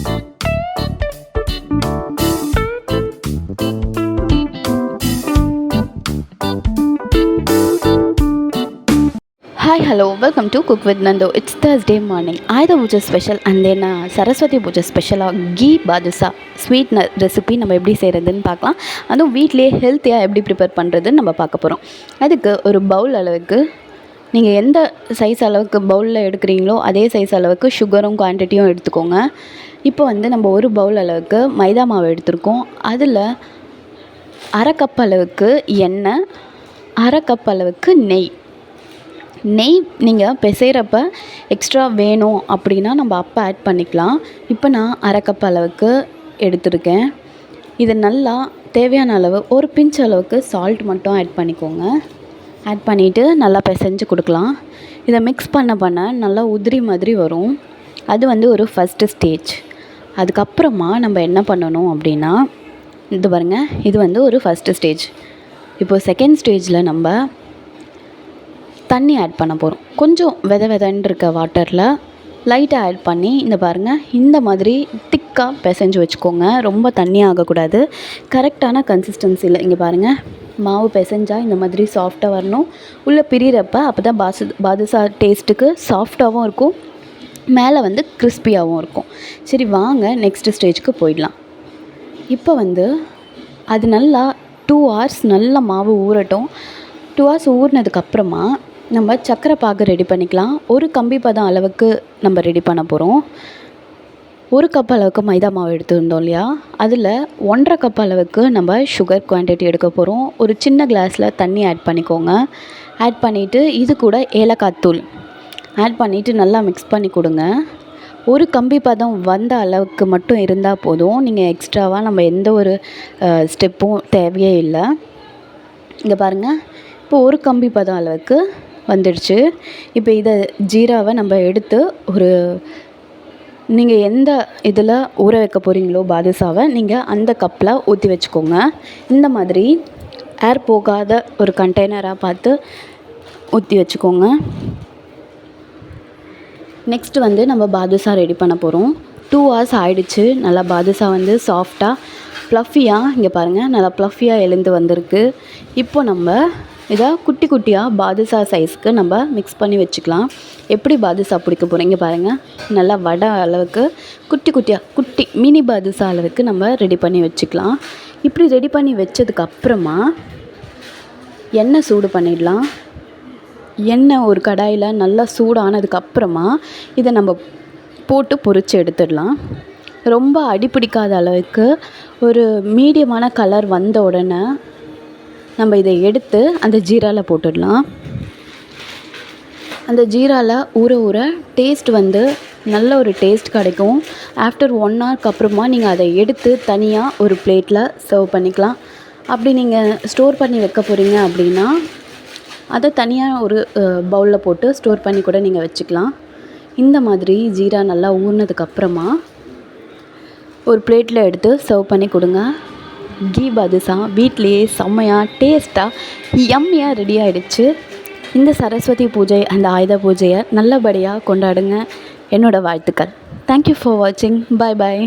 Hi, hello, welcome to Cook with Nando. It's Thursday morning. Ayudha Puja special and then Saraswati Puja special ghee badusha sweet recipe நம்ம எப்படி செய்கிறதுன்னு பார்க்கலாம். அதுவும் வீட்டிலே ஹெல்த்தியாக எப்படி ப்ரிப்பேர் பண்ணுறதுன்னு நம்ம பார்க்க போகிறோம். அதுக்கு ஒரு பவுல் அளவுக்கு நீங்கள் எந்த சைஸ் அளவுக்கு பவுலில் எடுக்கிறீங்களோ அதே சைஸ் அளவுக்கு சுகரும் குவான்டிட்டியும் எடுத்துக்கோங்க. இப்போ வந்து நம்ம ஒரு பவுல் அளவுக்கு மைதா மாவு எடுத்திருக்கோம். அதில் அரை கப் அளவுக்கு எண்ணெய், அரை கப் அளவுக்கு நெய் நீங்கள் பிசைகிறப்ப எக்ஸ்ட்ரா வேணும் அப்படின்னா நம்ம அப்போ ஆட் பண்ணிக்கலாம். இப்போ நான் அரை கப் அளவுக்கு எடுத்திருக்கேன். இது நல்லா தேவையான அளவு ஒரு பிஞ்ச் அளவுக்கு சால்ட் மட்டும் ஆட் பண்ணிக்கோங்க. ஆட் பண்ணிவிட்டு நல்லா பிசைஞ்சு கொடுக்கலாம். இதை மிக்ஸ் பண்ண நல்லா உதிரி மாதிரி வரும். அது வந்து ஒரு ஃபஸ்ட்டு ஸ்டேஜ். அதுக்கப்புறமா நம்ம என்ன பண்ணணும் அப்படின்னா, இது பாருங்கள், இது வந்து ஒரு ஃபஸ்ட்டு ஸ்டேஜ். இப்போது செகண்ட் ஸ்டேஜில் நம்ம தண்ணி ஆட் பண்ண போகிறோம். கொஞ்சம் வெதன்னு இருக்க வாட்டரில் லைட்டாக ஆட் பண்ணி இந்த பாருங்கள், இந்த மாதிரி திக்காக பிசைஞ்சு வச்சுக்கோங்க. ரொம்ப தண்ணியாக ஆகக்கூடாது. கரெக்டான கன்சிஸ்டன்சியில் இங்கே பாருங்கள், மாவு பிசைஞ்சால் இந்த மாதிரி சாஃப்டாக வரணும். உள்ளே பிரிகிறப்ப அப்போ தான் பாதுஷா டேஸ்ட்டுக்கு சாஃப்டாகவும் இருக்கும், மேலே வந்து கிறிஸ்பியாகவும் இருக்கும். சரி வாங்க நெக்ஸ்ட்டு ஸ்டேஜுக்கு போயிடலாம். இப்போ வந்து அது நல்லா 2 hours நல்லா மாவு ஊறட்டும். 2 hours ஊறினதுக்கப்புறமா நம்ம சர்க்கரை பாகு ரெடி பண்ணிக்கலாம். ஒரு கம்பி பதம் அளவுக்கு நம்ம ரெடி பண்ண போகிறோம். 1 கப் அளவுக்கு மைதா மாவு எடுத்துருந்தோம் இல்லையா, அதில் 1.5 கப் அளவுக்கு நம்ம சுகர் குவான்டிட்டி எடுக்க போகிறோம். ஒரு சின்ன கிளாஸில் தண்ணி ஆட் பண்ணிக்கோங்க. ஆட் பண்ணிவிட்டு இது கூட ஏலக்காய் தூள் ஆட் பண்ணிவிட்டு நல்லா மிக்ஸ் பண்ணி கொடுங்க. ஒரு கம்பி பதம் வந்த அளவுக்கு மட்டும் இருந்தால் போதும். நீங்கள் எக்ஸ்ட்ராவாக நம்ம எந்த ஒரு ஸ்டெப்பும் தேவையே இல்லை. இங்கே பாருங்கள், இப்போ ஒரு கம்பி பதம் அளவுக்கு வந்துடுச்சு. இப்போ இதை ஜீராவை நம்ம எடுத்து ஒரு நீங்கள் எந்த இதில் ஊற வைக்க போகிறீங்களோ பாதுஷாவை நீங்கள் அந்த கப்பில் ஊற்றி வச்சுக்கோங்க. இந்த மாதிரி ஏர் போகாத ஒரு கண்டெய்னராக பார்த்து ஊற்றி வச்சுக்கோங்க. நெக்ஸ்ட்டு வந்து நம்ம பாதுஷா ரெடி பண்ண போகிறோம். 2 hours ஆகிடுச்சு. நல்லா பாதுஷா வந்து சாஃப்டாக ப்ளஃபியாக இங்கே பாருங்கள், நல்லா ப்ளஃபியாக எழுந்து வந்திருக்கு. இப்போ நம்ம இதை குட்டி குட்டியாக பாதுஷா சைஸ்க்கு நம்ம மிக்ஸ் பண்ணி வச்சுக்கலாம். எப்படி பாதுஷா பிடிக்க போகிறீங்க பாருங்கள், நல்லா வடை அளவுக்கு குட்டி மினி பாதுஷா அளவுக்கு நம்ம ரெடி பண்ணி வச்சுக்கலாம். இப்படி ரெடி பண்ணி வச்சதுக்கப்புறமா எண்ணெய் சூடு பண்ணிடலாம். எண்ணெய் ஒரு கடாயில் நல்லா சூடானதுக்கப்புறமா இதை நம்ம போட்டு பொரித்து எடுத்துடலாம். ரொம்ப அடிப்பிடிக்காத அளவுக்கு ஒரு மீடியமான கலர் வந்த உடனே நம்ம இதை எடுத்து அந்த ஜீராவில் போட்டுடலாம். அந்த ஜீராவில் ஊற டேஸ்ட் வந்து நல்ல ஒரு டேஸ்ட் கிடைக்கும். ஆஃப்டர் 1 hourக்கு அப்புறமா நீங்கள் அதை எடுத்து தனியாக ஒரு பிளேட்டில் சர்வ் பண்ணிக்கலாம். அப்படி நீங்கள் ஸ்டோர் பண்ணி வைக்க போகிறீங்க அப்படின்னா அதை தனியாக ஒரு பவுலில் போட்டு ஸ்டோர் பண்ணி கூட நீங்கள் வச்சுக்கலாம். இந்த மாதிரி ஜீரா நல்லா ஊறினதுக்கப்புறமா ஒரு பிளேட்டில் எடுத்து சர்வ் பண்ணி கொடுங்க. கீ பாதுஷா வீட்லேயே செம்மையாக டேஸ்ட்டாக யம்மியாக ரெடி ஆகிடுச்சு. இந்த சரஸ்வதி பூஜை அந்த ஆயுத பூஜையை நல்லபடியாக கொண்டாடுங்க. என்னோடய வாழ்த்துக்கள். தேங்க்யூ ஃபார் வாட்சிங். பாய்.